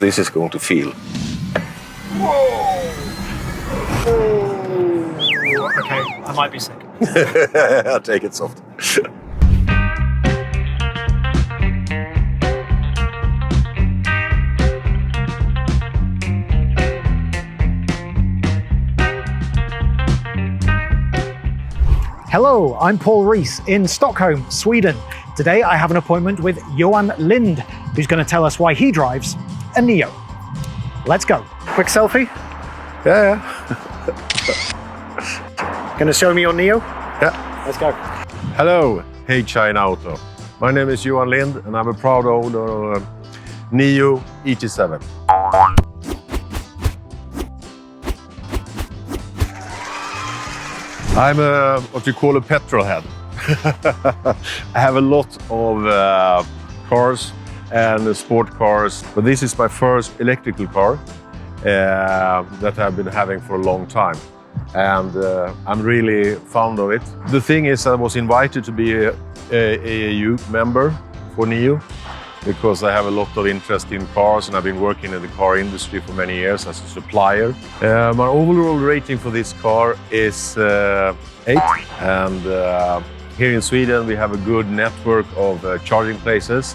this is going to feel. Whoa! Oh, okay, I might be sick. I'll take it soft. Hello, I'm Paul Rees in Stockholm, Sweden. Today I have an appointment with Johan Lind, who's going to tell us why he drives a NIO. Let's go. Quick selfie? Yeah. Gonna show me your NIO? Yeah. Let's go. Hello, hey ChinaAuto. My name is Johan Lind and I'm a proud owner of Nio ET7. I'm what you call a petrol head. I have a lot of cars and sport cars, but this is my first electrical car that I've been having for a long time. And I'm really fond of it. The thing is, I was invited to be a AAU member for NIO because I have a lot of interest in cars and I've been working in the car industry for many years as a supplier. My overall rating for this car is 8. And here in Sweden we have a good network of charging places.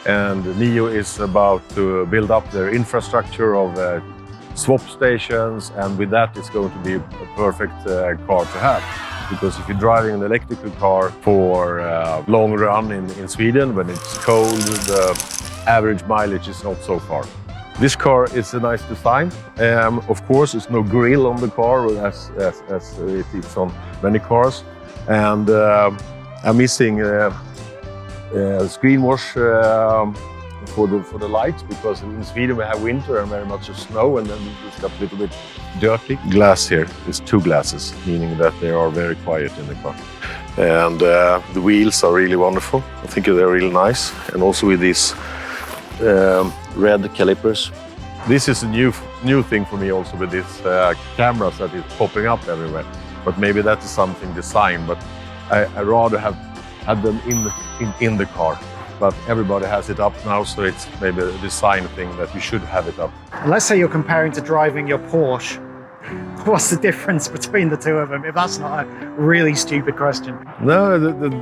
And NIO is about to build up their infrastructure of swap stations, and with that it's going to be a perfect car to have. Because if you're driving an electrical car for a long run in Sweden, when it's cold, the average mileage is not so far. This car is a nice design. Of course, there's no grille on the car as it is on many cars. And I'm missing screen wash for the lights, because in Sweden we have winter and very much of snow, and then it's got a little bit dirty. Glass here is 2 glasses, meaning that they are very quiet in the car. And the wheels are really wonderful. I think they're really nice. And also with these red calipers. This is a new thing for me also with these cameras that is popping up everywhere. But maybe that is something design, but I rather have had them in the car. But everybody has it up now, so it's maybe a design thing that you should have it up. Let's say you're comparing to driving your Porsche. What's the difference between the two of them, if that's not a really stupid question? No,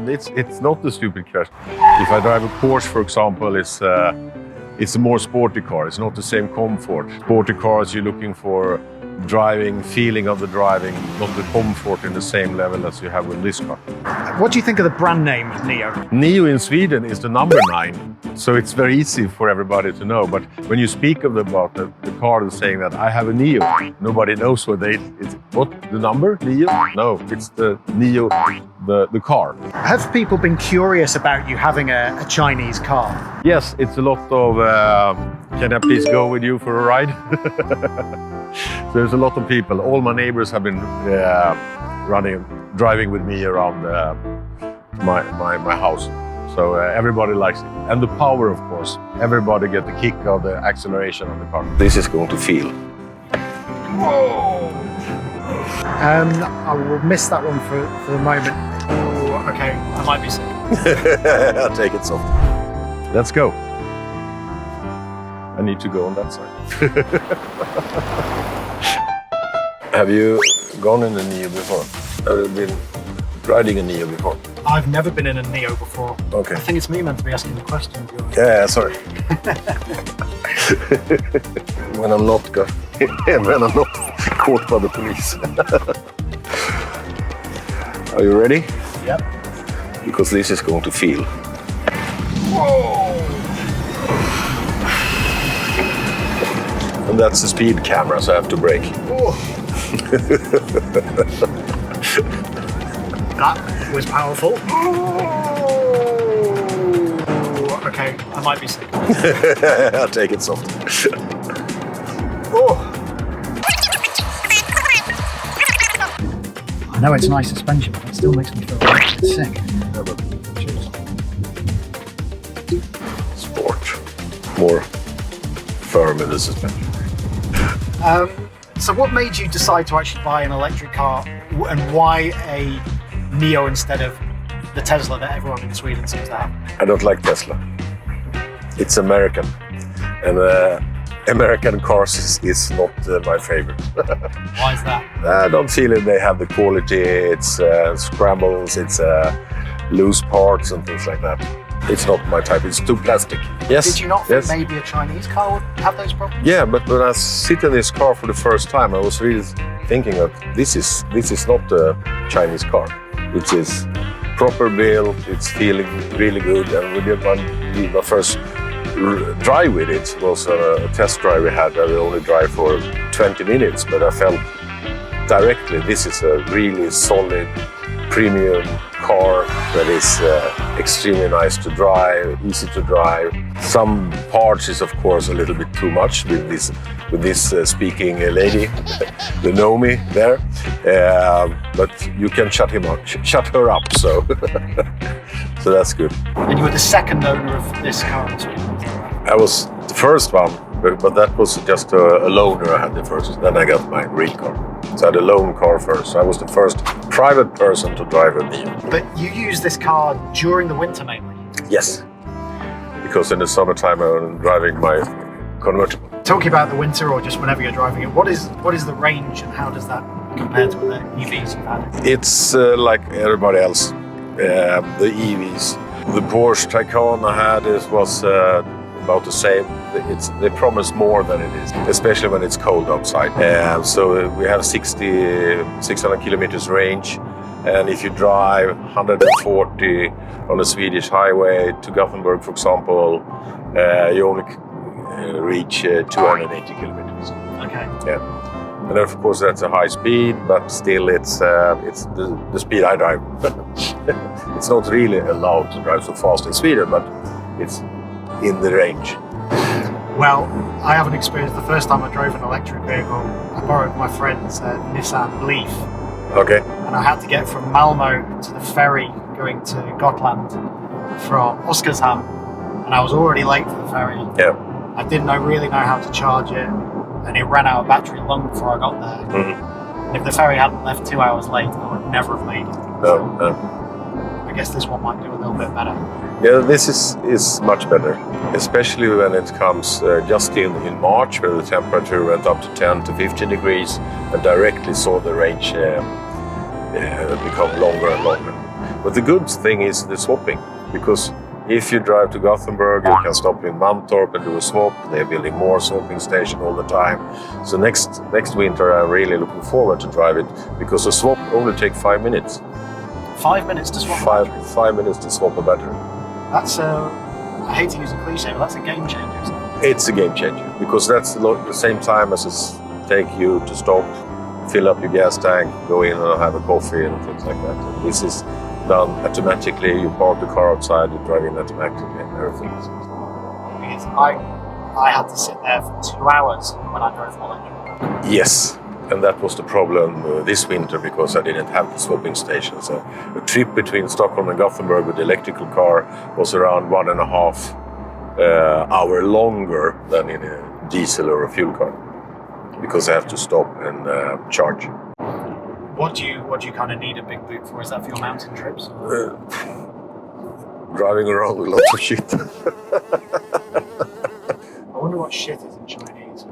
it's not a stupid question. If I drive a Porsche, for example, it's a more sporty car. It's not the same comfort. Sporty cars, you're looking for driving, feeling of the driving, not the comfort in the same level as you have with this car. What do you think of the brand name NIO? NIO in Sweden is the number 9, so it's very easy for everybody to know. But when you speak about the car and saying that I have a NIO, nobody knows what the number NIO? No, it's the NIO, the car. Have people been curious about you having a Chinese car? Yes, it's a lot of can I please go with you for a ride? So there's a lot of people. All my neighbors have been driving with me around my house. So everybody likes it. And the power, of course. Everybody get the kick of the acceleration of the car. This is going to feel. Whoa! I will miss that one for the moment. Oh, okay, I might be sick. I'll take it soft. Let's go. I need to go on that side. Have you gone in a NIO before? Have you been riding a NIO before? I've never been in a NIO before. Okay. I think it's me meant to be asking the question. Yeah, sorry. when I'm not caught by the police. Are you ready? Yep. Because this is going to feel. Whoa! And that's the speed camera, so I have to brake. That was powerful. Okay, I might be sick. I'll take it soft. I know it's nice suspension, but it still makes me feel a bit sick. Sport. More firm in the suspension. So what made you decide to actually buy an electric car, and why a NIO instead of the Tesla that everyone in Sweden seems to have? I don't like Tesla. It's American. And American cars is not my favorite. Why is that? I don't feel it. They have the quality. It's scrambles, it's loose parts and things like that. It's not my type. It's too plastic. Yes. Did you not think yes. maybe a Chinese car would have those problems? Yeah, but when I sit in this car for the first time, I was really thinking that this is not a Chinese car. It is proper built. It's feeling really good. And we did my first drive with it was a test drive we had. I only drive for 20 minutes, but I felt directly this is a really solid premium car that is extremely nice to drive, easy to drive. Some parts is of course a little bit too much with this speaking lady, the Nomi there, but you can shut her up. So so that's good. And you were the second owner of this car in Sweden? I was the first one, but that was just a loaner I had the first. Then I got my real car. So I had a loan car first. So I was the first private person to drive a Nio. But you use this car during the winter mainly? Yes, because in the summertime I'm driving my convertible. Talking about the winter or just whenever you're driving it, what is the range and how does that compare to the EVs you've had? It's like everybody else, the EVs. The Porsche Taycan I had was about the same. They promise more than it is, especially when it's cold outside. So we have 600 kilometers range, and if you drive 140 on a Swedish highway to Gothenburg, for example, you only reach 280 kilometers. Okay. Yeah, and of course that's a high speed, but still it's the speed I drive. It's not really allowed to drive so fast in Sweden, but it's in the range. Well, I haven't experienced. The first time I drove an electric vehicle, I borrowed my friend's Nissan Leaf. Okay. And I had to get from Malmo to the ferry going to Gotland from Oskarshamn, and I was already late for the ferry. Yeah. I didn't really know how to charge it, and it ran out of battery long before I got there. Mm-hmm. And if the ferry hadn't left 2 hours late, I would never have made it. No. I guess this one might do a little bit better. Yeah, this is much better, especially when it comes just in March, where the temperature went up to 10 to 15 degrees, and directly saw the range become longer and longer. But the good thing is the swapping, because if you drive to Gothenburg, you can stop in Mantorp and do a swap. They're building more swapping station all the time. So next winter, I'm really looking forward to drive it, because a swap only takes 5 minutes. 5 minutes to swap a battery? 5 minutes to swap a battery. That's I hate to use a cliche, but that's a game changer, isn't it? It's a game changer, because that's the same time as it take you to stop, fill up your gas tank, go in and have a coffee and things like that. And this is done automatically. You park the car outside, you drive in automatically, and everything. Because I had to sit there for 2 hours when I drove electric. Yes. And that was the problem this winter, because I didn't have the swapping station. So a trip between Stockholm and Gothenburg with the electrical car was around 1.5 hour longer than in a diesel or a fuel car, because I have to stop and charge. What do you kind of need a big boot for? Is that for your mountain trips? Driving around with lots of shit. I wonder what shit is in Chinese.